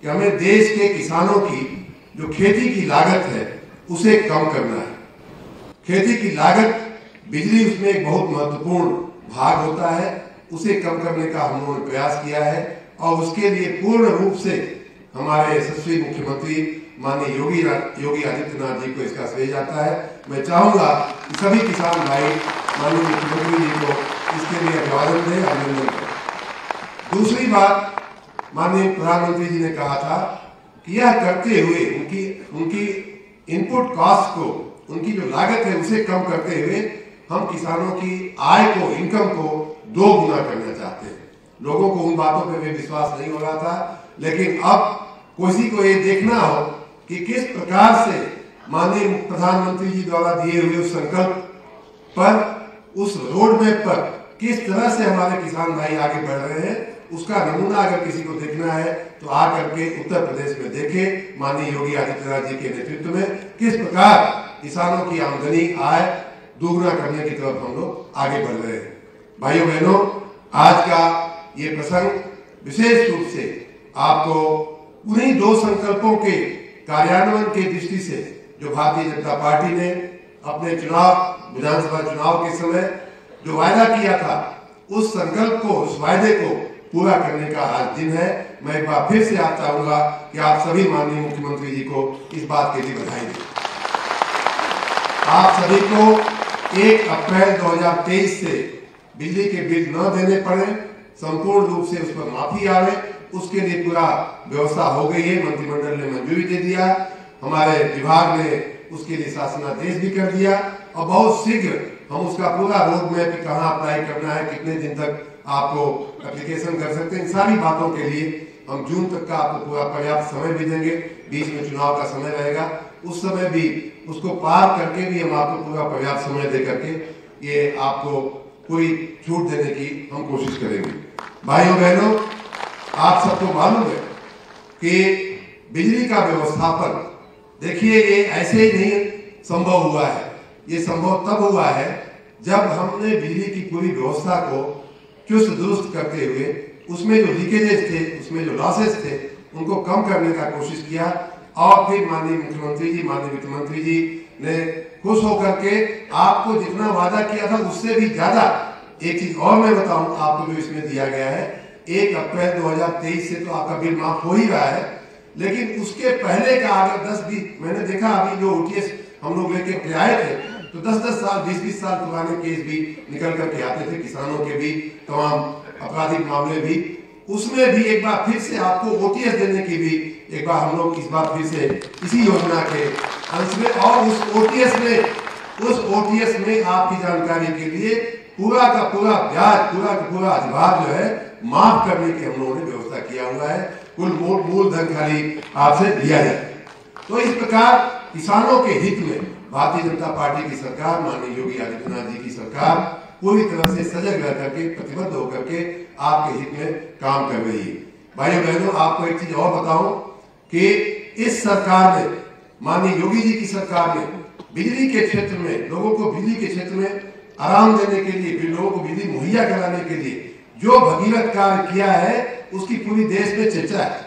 कि हमें देश के किसानों की जो खेती की लागत है उसे कम करना है। खेती की लागत, बिजली उसमें एक बहुत महत्वपूर्ण भाग होता है, उसे कम करने का हम लोगों ने प्रयास किया है और उसके लिए पूर्ण रूप से हमारे यशस्वी मुख्यमंत्री माननीय योगी आदित्यनाथ जी को इसका श्रेय जाता है। मैं चाहूंगा कि सभी किसान भाई माननीय मुख्यमंत्री जी को इसके लिए अभिवादन दें, अभिनंदन करें। दूसरी बात, माननीय प्रधानमंत्री जी ने कहा था कि यह करते हुए उनकी इनपुट कॉस्ट को, उनकी जो लागत है उसे कम करते हुए हम किसानों की आय को, इनकम को 2 गुना करना चाहते हैं। लोगों को उन बातों पर भी विश्वास नहीं हो रहा था, लेकिन अब किसी को ये देखना हो कि किस प्रकार से माननीय प्रधानमंत्री जी द्वारा दिए हुए उस संकल्प पर, उस रोड मैप पर किस तरह से हमारे किसान भाई आगे बढ़ रहे हैं, उसका नमूना अगर किसी को देखना है तो आकर के उत्तर प्रदेश में देखें। माननीय योगी आदित्यनाथ जी के नेतृत्व में किस प्रकार किसानों की आमदनी, आय दोगुना करने की तरफ हम लोग आगे बढ़ रहे हैं। भाइयों बहनों, आज का ये प्रसंग विशेष रूप से आपको उन्हीं 2 संकल्पों के कार्यान्वयन की दृष्टि से जो भारतीय जनता पार्टी ने अपने विधानसभा चुनाव के समय जो वायदा किया था, उस संकल्प को, उस वायदे को पूरा करने का आज दिन है। मैं एक बार फिर से आप चाहूंगा कि आप सभी माननीय मुख्यमंत्री जी को इस बात के लिए बधाई दें। आप सभी को 1 अप्रैल 2023 से बिजली के बिल न देने पड़े, संपूर्ण रूप से उस पर माफी आवे, उसके लिए पूरा व्यवस्था हो गई है। मंत्रिमंडल ने मंजूरी दे दिया, हमारे विभाग ने उसके लिए शासनादेश भी कर दिया और बहुत शीघ्र हम उसका पूरा रोड मैप कहाँ अप्लाई करना है, कितने दिन तक आपको एप्लीकेशन कर सकते हैं, इन सारी बातों के लिए हम जून तक का आपको पूरा पर्याप्त समय भी देंगे। बीच में चुनाव का समय रहेगा, उस समय भी उसको पार करके भी हम आपको पूरा पर्याप्त समय दे करके ये आपको पूरी छूट देने की हम कोशिश करेंगे। भाइयों बहनों, आप सबको मालूम है कि बिजली का व्यवस्थापन, देखिए ये ऐसे ही नहीं संभव हुआ है। ये संभव तब हुआ है जब हमने बिजली की पूरी व्यवस्था को चुस्त दुरुस्त करते हुए उसमें जो लीकेजेस थे, उसमें जो लॉसेस थे, उनको कम करने का कोशिश किया और फिर माननीय मुख्यमंत्री जी, माननीय वित्त मंत्री जी ने खुश होकर के आपको जितना वादा किया था उससे भी ज्यादा, एक चीज और मैं बताऊं आपको जो इसमें दिया गया है, 1 अप्रैल 2023 से तो आपका बिल माफ हो ही रहा है, लेकिन उसके पहले का अगर 10-20, मैंने देखा अभी जो OTS हम लोग लेके के आए थे तो 10-10 साल, 20-20 साल पुराने केस भी निकल करके आते थे, किसानों के भी, तमाम आपराधिक मामले भी, उसमें भी एक बार फिर से आपको OTS देने की भी एक बार हम लोग इस बार फिर से इसी योजना के अंश में, और उस OTS में आपकी जानकारी के लिए पूरा का पूरा ब्याज, पूरा का पूरा अधिभार जो है माफ करने की हम लोगों ने व्यवस्था किया हुआ है। कुल मूलधन खाली आपसे लिया जाए। तो इस प्रकार किसानों के हित में भारतीय जनता पार्टी की सरकार, माननीय योगी आदित्यनाथ जी की सरकार पूरी तरह से सजग रह करके, प्रतिबद्ध होकर के आपके हित में काम कर रही है। भाइयों बहनों, आपको एक चीज और बताऊं कि इस सरकार ने, माननीय योगी जी की सरकार ने बिजली के क्षेत्र में, लोगों को बिजली के क्षेत्र में आराम देने के लिए, लोगों को बिजली मुहैया कराने के लिए जो भगीरथ कार्य किया है, उसकी पूरी देश में चर्चा है।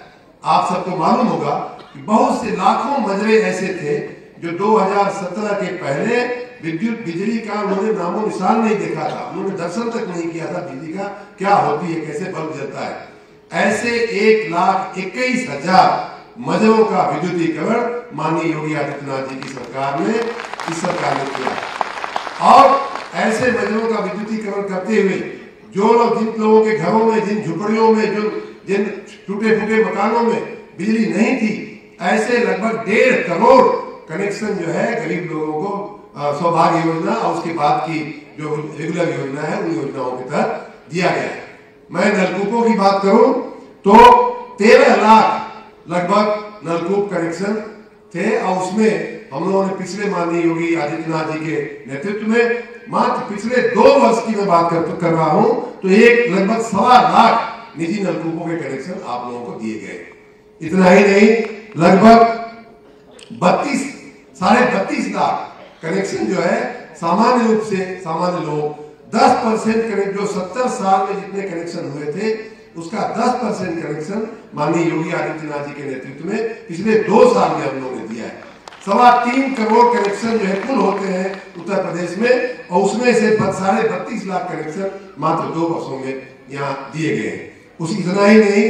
आप सबको मालूम होगा कि बहुत से लाखों मजरे ऐसे थे जो 2017 के पहले विद्युत बिजली का उन्होंने नामो निशान नहीं देखा था, उन्होंने दर्शन तक नहीं किया था बिजली का क्या होती है, कैसे बल्ब जलता है। ऐसे 1,21,000 मजरों का विद्युतीकरण माननीय योगी आदित्यनाथ जी की सरकार ने, इस सरकार ने किया। और ऐसे मजरों का विद्युतीकरण करते हुए जो लोग, जिन लोगों के घरों में, जिन झुपड़ियों में, जिन टूटे फूटे मकानों में बिजली नहीं थी, ऐसे लगभग 1.5 करोड़ कनेक्शन जो है गरीब लोगों को सौभाग्य योजना और उसके बाद की जो रेगुलर योजना है उन योजनाओं के तहत दिया गया है। मैं नलकूपों की बात करूं तो 13 लाख लगभग नलकूप कनेक्शन थे और उसमें हम लोगों ने पिछले माननीय योगी आदित्यनाथ जी के नेतृत्व में मात्र पिछले 2 वर्ष की मैं बात कर रहा हूं तो लगभग 1.25 लाख निजी नलकूपों के कनेक्शन आप लोगों को दिए गए। इतना ही नहीं, लगभग 32 लाख कनेक्शन जो है सामान्य रूप से सामान्य लोग 10% कनेक्ट, जो 70 साल में जितने कनेक्शन हुए थे उसका 10% कनेक्शन माननीय योगी आदित्यनाथ जी के नेतृत्व में पिछले 2 साल में हम लोगों ने दिया है। 3.25 करोड़ कनेक्शन जो है कुल होते हैं उत्तर प्रदेश में, और उसमें से 32.5 लाख कनेक्शन मात्र 2 वर्षों में यहाँ दिए गए हैं। उसी इतना ही नहीं,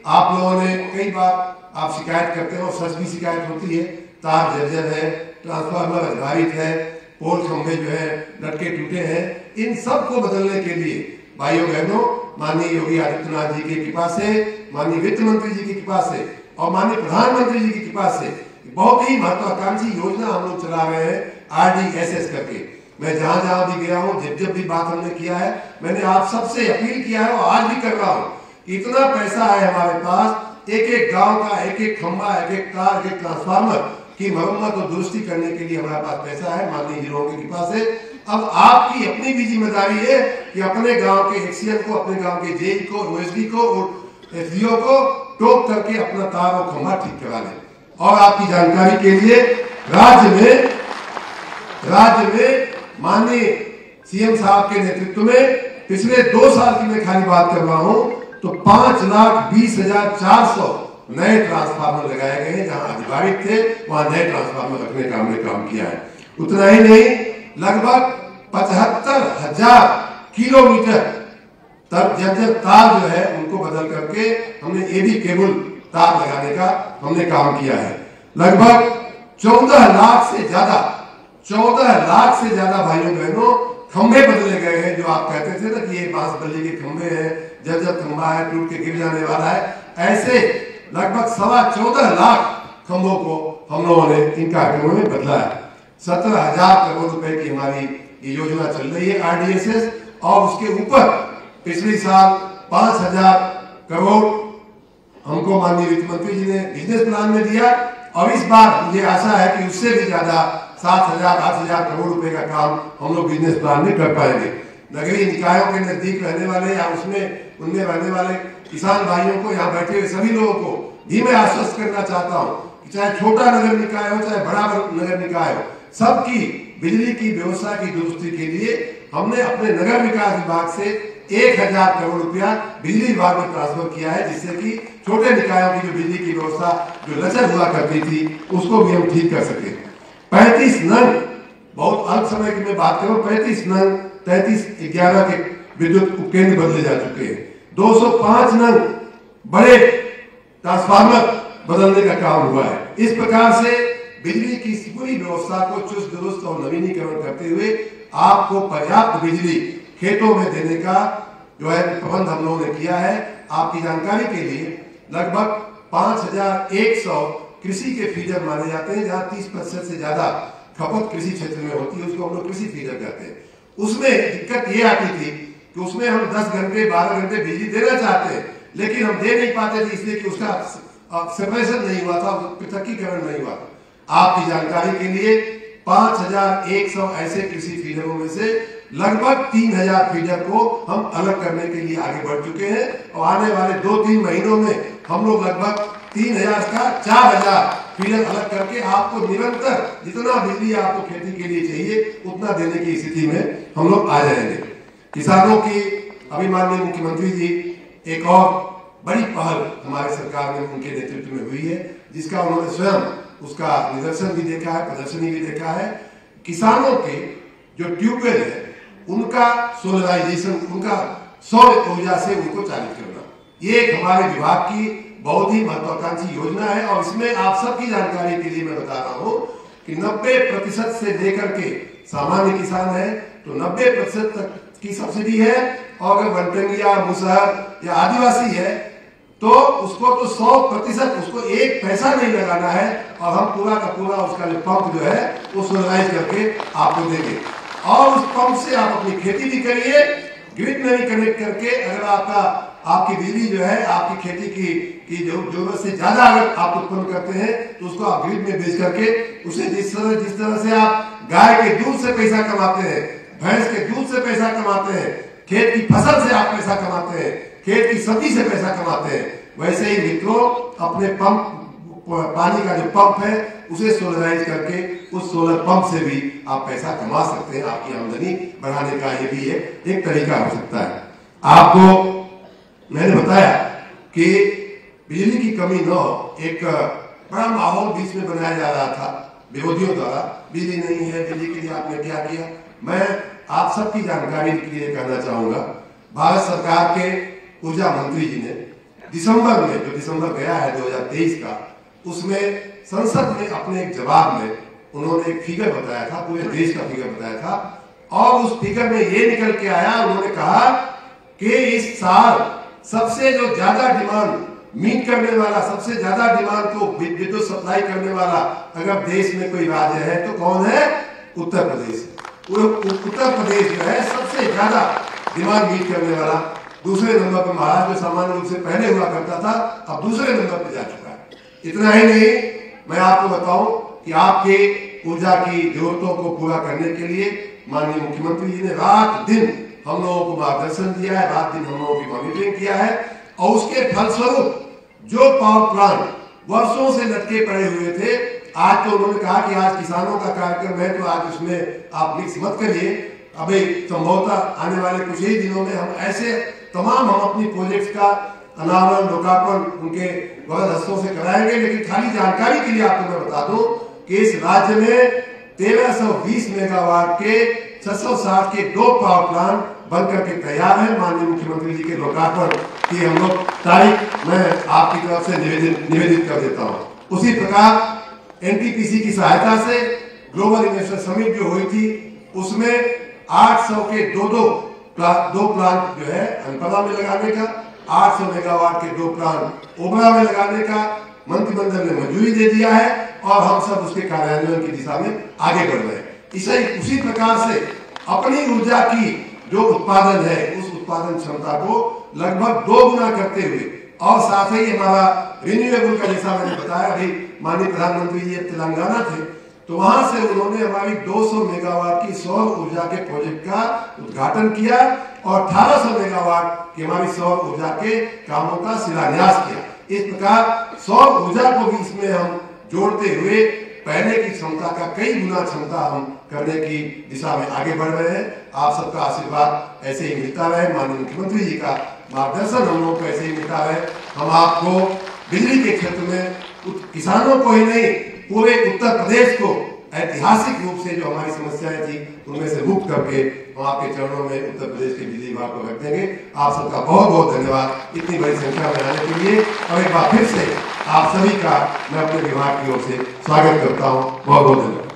आप लोगों ने कई बार आप शिकायत करते हैं और सच भी शिकायत होती है, तार जर्जर है, ट्रांसफार्मर अधारित है, पोल खंभे जो है लटके टूटे हैं। इन सब को बदलने के लिए भाइयों बहनों माननीय योगी आदित्यनाथ जी की कृपा से, माननीय वित्त मंत्री जी की कृपा से और माननीय प्रधानमंत्री जी की कृपा से बहुत ही महत्वाकांक्षी योजना हम लोग चला रहे हैं, RDSS करके। मैं जहां जहां भी गया हूं, जब भी बात हमने किया है, मैंने आप सबसे अपील किया है और आज भी कर रहा हूं कि इतना पैसा है हमारे पास, एक एक गांव का एक एक खंभा, एक एक तार, एक एक ट्रांसफार्मर की मरम्मत और दुरुस्ती करने के लिए हमारे पास पैसा है माननीय हीरो की कृपा से। अब आपकी अपनी भी जिम्मेदारी है कि अपने गांव के HCL को, अपने गांव के JE को, OSD को और FGO को टोक करके अपना तार और खंभा ठीक करा लें। और आपकी जानकारी के लिए राज्य में माननीय CM साहब के नेतृत्व में पिछले 2 साल की मैं खाली बात कर रहा हूं तो 5,20,400 नए ट्रांसफार्मर लगाए गए हैं। जहां अधिभारित थे वहां नए ट्रांसफार्मर रखने का हमने काम किया है। उतना ही नहीं, लगभग 75,000 किलोमीटर तक जर्जर तार जो है उनको बदल करके हमने AB केबल तार लगाने का हमने काम किया है। लगभग 14 लाख से ज्यादा भाइयों बहनों खंभे बदले गए हैं। जो आप कहते थे ना कि ये बांस बल्ली के खंभे हैं, जर्जर खंभा है, टूट के गिर जाने वाला है, ऐसे लगभग 14.25 लाख खंभों को हम लोगों ने इन कार्यक्रमों में बदला है। 17,000 करोड़ रुपए की हमारी ये योजना चल रही है RDSS, और उसके ऊपर पिछले साल 5,000 करोड़ हमको माननीय वित्त मंत्री जी ने बिजनेस प्लान में दिया, और इस बार मुझे आशा है कि उससे भी ज्यादा 7,000 8,000 करोड़ रुपए का काम हम लोग बिजनेस प्लान में कर पाएंगे। नगरीय निकायों के नजदीक रहने वाले या उनमें रहने वाले किसान भाइयों को, यहाँ बैठे हुए सभी लोगों को भी मैं आश्वस्त करना चाहता हूँ कि चाहे छोटा नगर निकाय हो चाहे बड़ा नगर निकाय हो, सबकी बिजली की व्यवस्था की दुरुस्ती के लिए हमने अपने नगर विकास विभाग से 1,000 करोड़ रुपया बिजली विभाग में ट्रांसफर किया है, जिससे कि छोटे निकायों की जो बिजली की व्यवस्था जो लचर हुआ करती थी उसको भी हम ठीक कर सके। 35 नंग, बहुत अल्प समय की मैं बात करूं, 35 नंग 3311 के विद्युत उपकेंद्र बदले जा चुके हैं। 205 नंग बड़े ट्रांसफार्मर बदलने का काम हुआ है। इस प्रकार से बिजली की पूरी व्यवस्था को चुस्त दुरुस्त और नवीनीकरण करते हुए आपको पर्याप्त बिजली खेतों में देने का जो है प्रबंध हम लोगों ने किया है। आपकी जानकारी के लिए लगभग 5,100 कृषि के फीडर माने जाते हैं, जहां 30% से ज्यादा खपत कृषि क्षेत्र में होती है, उसको हम लोग कृषि फीडर कहते हैं। उसमें दिक्कत ये आती थी कि उसमें हम 10 घंटे 12 घंटे बिजली देना चाहते हैं, लेकिन हम दे नहीं पाते थे, इसलिए कि उसका सेपरेशन नहीं हुआ था, पृथकीकरण नहीं हुआ था। आपकी जानकारी के लिए 5,100 ऐसे कृषि फीडरों में से लगभग 3,000 फीडर को हम अलग करने के लिए आगे बढ़ चुके हैं, और आने वाले 2-3 महीनों में हम लोग लगभग 3,000 का 4,000 फीडर अलग करके आपको निरंतर जितना बिजली आपको खेती के लिए चाहिए उतना देने की स्थिति में हम लोग आ जाएंगे। किसानों की अभी माननीय मुख्यमंत्री जी एक और बड़ी पहल हमारे सरकार में उनके नेतृत्व में हुई है, जिसका उन्होंने स्वयं उसका निदर्शन भी देखा है, प्रदर्शनी भी देखा है। किसानों के जो ट्यूबवेल है उनका सोलराइजेशन, उनका सौर ऊर्जा से उनको चालित करना, ये एक हमारे विभाग की बहुत ही महत्वाकांक्षी योजना है। और इसमें आप सबकी जानकारी के लिए मैं बता रहा हूं कि 90% से लेकर के सामान्य किसान है तो 90% तक की सब्सिडी है, और अगर वनटंगिया, मुसहर या आदिवासी है तो उसको तो 100% उसको 1 पैसा नहीं लगाना है, और हम पूरा का पूरा उसका जो पंप जो है वो सोलराइज करके आपको देंगे, और उस पंप से आप अपनी खेती भी करिए, ग्रिड में भी कनेक्ट करके। अगर आपकी बिजली जो है आपकी खेती की जरूरत से ज्यादा अगर आप उत्पन्न करते हैं तो उसको आप ग्रिड में बेच करके उसे जिस तरह से आप गाय के दूध से पैसा कमाते हैं, भैंस के दूध से पैसा कमाते हैं, खेत की फसल से आप पैसा कमाते हैं, खेत की सब्जी से पैसा कमाते हैं, वैसे ही मित्रों अपने पंप, पानी का जो पंप है उसे सोलराइज करके उस सोलर पंप से भी आप पैसा कमा सकते हैं। आपकी आमदनी बढ़ाने का ये भी एक तरीका हो सकता है। आपको मैंने बताया कि बिजली की कमी न हो, एक बड़ा माहौल बीच में बनाया जा रहा था विरोधियों द्वारा, बिजली नहीं है, बिजली के लिए आपने क्या किया। मैं आप सबकी जानकारी के लिए कहना चाहूंगा, भारत सरकार के ऊर्जा मंत्री जी ने दिसंबर में, जो दिसंबर गया है 2023 का, उसमें संसद में अपने एक जवाब में उन्होंने एक फिगर बताया था, पूरे देश का फिगर बताया था, और उस फिगर में ये निकल के आया, उन्होंने कहा कि इस साल सबसे जो ज्यादा डिमांड मीट करने वाला, सबसे ज्यादा डिमांड को विद्युत सप्लाई करने वाला अगर देश में कोई राज्य है तो कौन है? उत्तर प्रदेश। उत्तर प्रदेश जो है सबसे ज्यादा डिमांड मीट करने वाला। दूसरे नंबर पर महाराष्ट्र, जो सामान्य रूप से पहले हुआ करता था, अब दूसरे नंबर पर जा चुका है। इतना ही नहीं, मैं आपको बताऊं कि आपके ऊर्जा की जरूरतों को पूरा करने के लिए माननीय मुख्यमंत्री जी ने रात दिन हम लोगों को मार्गदर्शन दिया है, रात दिन हम लोगों की मॉनिटरिंग किया है, और उसके फलस्वरूप जो पावर प्लांट वर्षों से लटके पड़े हुए थे, आज तो उन्होंने कहा कि आज किसानों का कार्यक्रम है तो आज उसमें आप मिक्स मत करिए, अभी संभवतः आने वाले कुछ ही दिनों में हम ऐसे तमाम हम अपनी प्रोजेक्ट्स का अनावरण, लोकार्पण उनके वरद हस्तों से कराएंगे। लेकिन खाली जानकारी के लिए आपको मैं बता दूं कि इस राज्य में 1320 मेगावाट के 660 के 2 पावर प्लांट बनकर के तैयार है। माननीय मुख्यमंत्री जी के लोकार्पण की हम लोग तारीख मैं आपकी तरफ से निवेदित कर देता हूं। उसी प्रकार एनटीपीसी की सहायता से ग्लोबल इन्वेस्टर समिट जो हुई थी, उसमें 800 के दो प्लांट जो है अनपरा में लगाने का, 800 मेगावाट के 2 प्लांट ओबरा में लगाने का मंत्रिमंडल ने मंजूरी दे दिया है, और हम सब उसके कार्यान्वयन की दिशा में आगे बढ़ रहे हैं। उसी प्रकार से अपनी ऊर्जा की जो उत्पादन है, उस उत्पादन क्षमता को लगभग 2 गुना करते हुए, और साथ ही हमारा रिन्यूएबल का, जैसा मैंने बताया, अभी माननीय प्रधानमंत्री जी तेलंगाना थे, तो वहां से उन्होंने हमारी 200 मेगावाट की सौर ऊर्जा के प्रोजेक्ट का उद्घाटन किया और 1800 मेगावाट की हमारी सौर ऊर्जा के कामों का शिलान्यास किया। इस प्रकार सौर ऊर्जा को भी इसमें हम जोड़ते हुए पहले की क्षमता का कई गुना क्षमता हम करने की दिशा में आगे बढ़ रहे हैं। आप सबका आशीर्वाद ऐसे ही मिलता रहे, माननीय मुख्यमंत्री जी का मार्गदर्शन हम लोगों को ऐसे ही मिलता रहे। हम आपको बिजली के क्षेत्र में किसानों को ही नहीं, पूरे उत्तर प्रदेश को ऐतिहासिक रूप से जो हमारी समस्याएं थी उनमें से मुक्त करके हम आपके चरणों में उत्तर प्रदेश के बिजली विभाग को रख देंगे। आप सबका बहुत बहुत धन्यवाद इतनी बड़ी संख्या में आने के लिए, और एक बार फिर से आप सभी का मैं अपने विभाग की ओर से स्वागत करता हूँ। बहुत बहुत धन्यवाद।